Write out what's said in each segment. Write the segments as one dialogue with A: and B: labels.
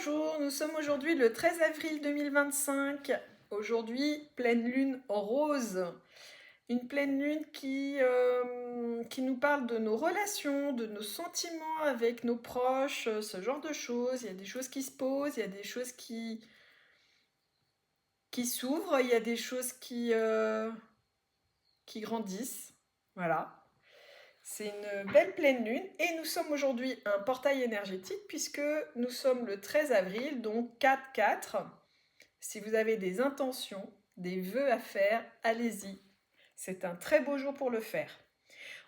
A: bonjour, nous sommes aujourd'hui le 13 avril 2025. Aujourd'hui, pleine lune rose. Une pleine lune qui nous parle de nos relations, de nos sentiments avec nos proches, ce genre de choses. Il y a des choses qui se posent, il y a des choses qui s'ouvrent, il y a des choses qui grandissent. Voilà. C'est une belle pleine lune et nous sommes aujourd'hui un portail énergétique puisque nous sommes le 13 avril, donc 4-4. Si vous avez des intentions, des vœux à faire, allez-y. C'est un très beau jour pour le faire.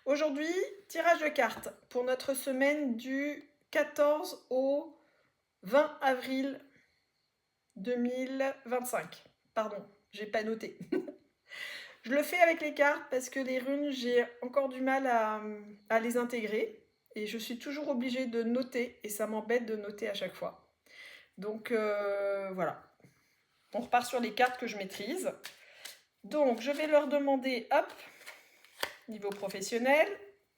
A: Aujourd'hui, tirage de cartes pour notre semaine du 14 au 20 avril 2025. Pardon, j'ai pas noté. Je le fais avec les cartes parce que les runes, j'ai encore du mal à les intégrer. Et je suis toujours obligée de noter et ça m'embête de noter à chaque fois. Donc voilà, on repart sur les cartes que je maîtrise. Donc je vais leur demander, hop, niveau professionnel,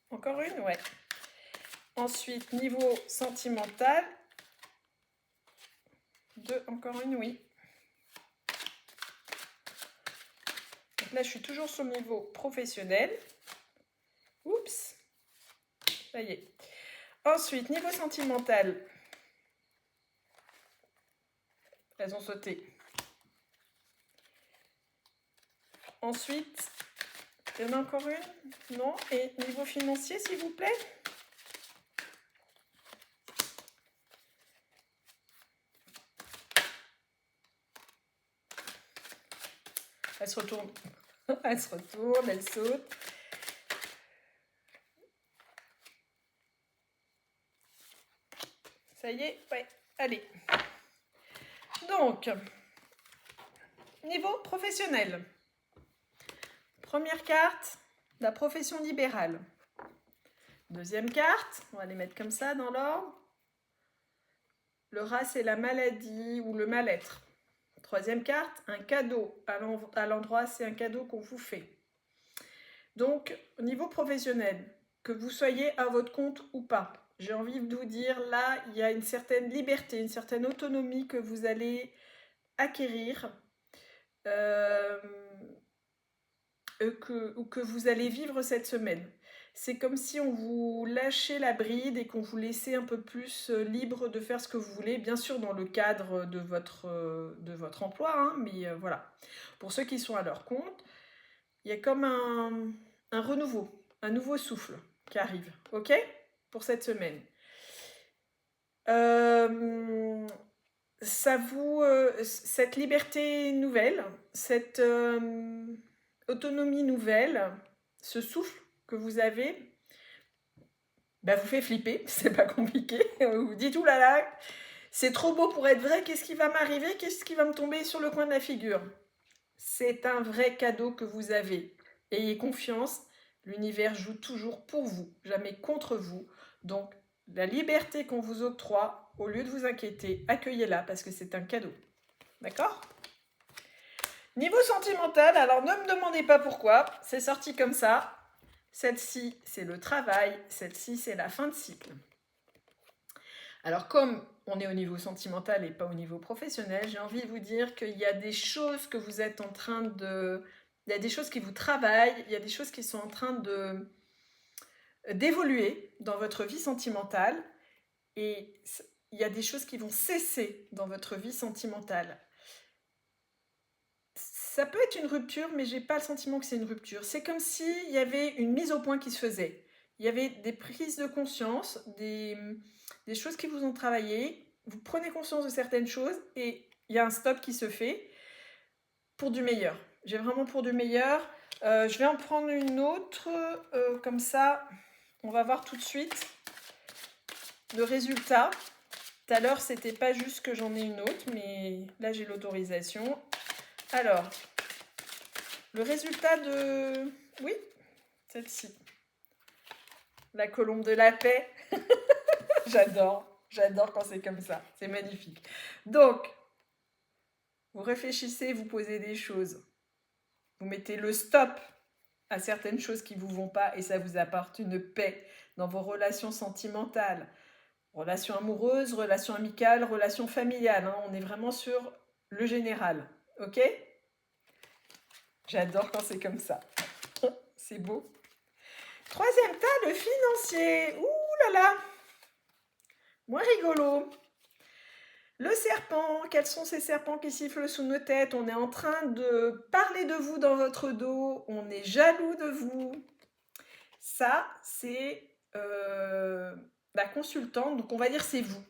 A: encore une, ouais. Ensuite, niveau sentimental, encore une, oui. Donc là, je suis toujours sur le niveau professionnel. Oups, ça y est. Ensuite, niveau sentimental, elles ont sauté. Ensuite, il y en a encore une? Non. Et niveau financier, s'il vous plaît? Elle se retourne. Elle se retourne, elle saute. Ça y est, ouais, allez. Donc, niveau professionnel. Première carte, la profession libérale. Deuxième carte, on va les mettre comme ça dans l'ordre. Le rat, c'est la maladie ou le mal-être. Troisième carte, un cadeau. À l'endroit, c'est un cadeau qu'on vous fait. Donc, au niveau professionnel, que vous soyez à votre compte ou pas, j'ai envie de vous dire, là, il y a une certaine liberté, une certaine autonomie que vous allez acquérir ou que vous allez vivre cette semaine. C'est comme si on vous lâchait la bride et qu'on vous laissait un peu plus libre de faire ce que vous voulez, bien sûr dans le cadre de votre emploi, hein, mais voilà. Pour ceux qui sont à leur compte, il y a comme un renouveau, un nouveau souffle qui arrive, ok? Pour cette semaine. Cette liberté nouvelle, cette autonomie nouvelle, ce souffle que vous avez, bah, vous fait flipper, c'est pas compliqué. Vous vous dites, oulala, c'est trop beau pour être vrai, qu'est-ce qui va m'arriver? Qu'est-ce qui va me tomber sur le coin de la figure? C'est un vrai cadeau que vous avez. Ayez confiance, l'univers joue toujours pour vous, jamais contre vous. Donc, la liberté qu'on vous octroie, au lieu de vous inquiéter, accueillez-la parce que c'est un cadeau. D'accord? Niveau sentimental, alors ne me demandez pas pourquoi, c'est sorti comme ça. Celle-ci, c'est le travail, celle-ci, c'est la fin de cycle. Alors comme on est au niveau sentimental et pas au niveau professionnel, j'ai envie de vous dire qu'il y a des choses que vous êtes en train de... Il y a des choses qui vous travaillent, il y a des choses qui sont en train d'évoluer dans votre vie sentimentale et il y a des choses qui vont cesser dans votre vie sentimentale. Ça peut être une rupture, mais j'ai pas le sentiment que c'est une rupture. C'est comme s'il y avait une mise au point qui se faisait. Il y avait des prises de conscience, des choses qui vous ont travaillé. Vous prenez conscience de certaines choses et il y a un stop qui se fait pour du meilleur. J'ai vraiment pour du meilleur. Je vais en prendre une autre, comme ça, on va voir tout de suite le résultat. Tout à l'heure, c'était pas juste que j'en ai une autre, mais là, j'ai l'autorisation. Alors, le résultat de... Oui, celle-ci. La colombe de la paix. J'adore quand c'est comme ça. C'est magnifique. Donc, vous réfléchissez, vous posez des choses. Vous mettez le stop à certaines choses qui ne vous vont pas et ça vous apporte une paix dans vos relations sentimentales. Relation amoureuse, relation amicale, relation familiale. Hein. On est vraiment sur le général. Ok? J'adore quand c'est comme ça. C'est beau. Troisième tas, le financier. Ouh là là! Moins rigolo. Le serpent, quels sont ces serpents qui sifflent sous nos têtes? On est en train de parler de vous dans votre dos, on est jaloux de vous. Ça, c'est la consultante, donc on va dire c'est vous.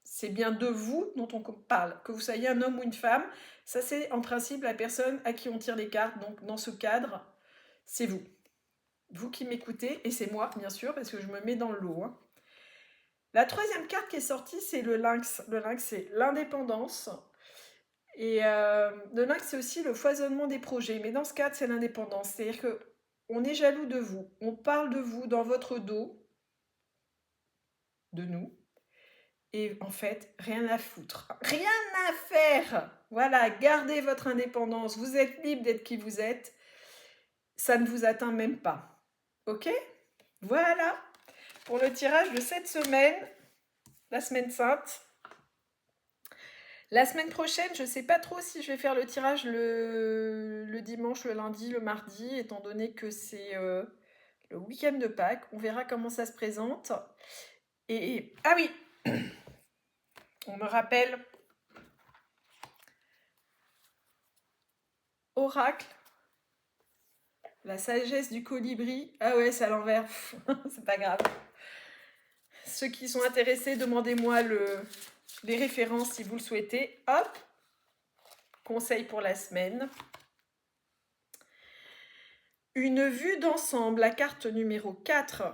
A: C'est bien de vous dont on parle, que vous soyez un homme ou une femme. Ça, c'est en principe la personne à qui on tire les cartes. Donc, dans ce cadre, c'est vous. Vous qui m'écoutez, et c'est moi, bien sûr, parce que je me mets dans le lot. Hein. La troisième carte qui est sortie, c'est le lynx. Le lynx, c'est l'indépendance. Et le lynx, c'est aussi le foisonnement des projets. Mais dans ce cadre, c'est l'indépendance. C'est-à-dire qu'on est jaloux de vous. On parle de vous dans votre dos, de nous. Et en fait, rien à foutre. Rien à faire. Voilà, gardez votre indépendance. Vous êtes libre d'être qui vous êtes. Ça ne vous atteint même pas. Ok? Voilà pour le tirage de cette semaine, la semaine sainte. La semaine prochaine, je ne sais pas trop si je vais faire le tirage le dimanche, le lundi, le mardi, étant donné que c'est le week-end de Pâques. On verra comment ça se présente. Et ah oui, on me rappelle Oracle, la sagesse du colibri. Ah ouais, c'est à l'envers. C'est pas grave. Ceux qui sont intéressés, demandez-moi les références si vous le souhaitez. Hop, conseil pour la semaine. Une vue d'ensemble, la carte numéro 4.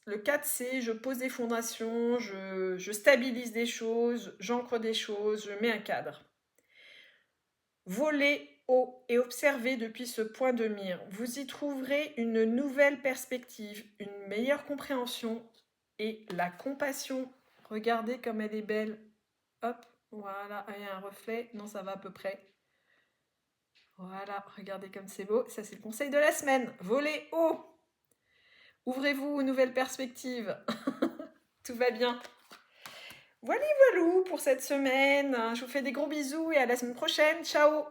A: Le 4, c'est je pose des fondations, je stabilise des choses, j'ancre des choses, je mets un cadre. Volez haut et observez depuis ce point de mire. Vous y trouverez une nouvelle perspective, une meilleure compréhension et la compassion. Regardez comme elle est belle. Hop, voilà, il y a un reflet. Non, ça va à peu près. Voilà, regardez comme c'est beau. Ça, c'est le conseil de la semaine. Volez haut. Ouvrez-vous aux nouvelles perspectives. Tout va bien. Voilà, voilou pour cette semaine. Je vous fais des gros bisous et à la semaine prochaine. Ciao.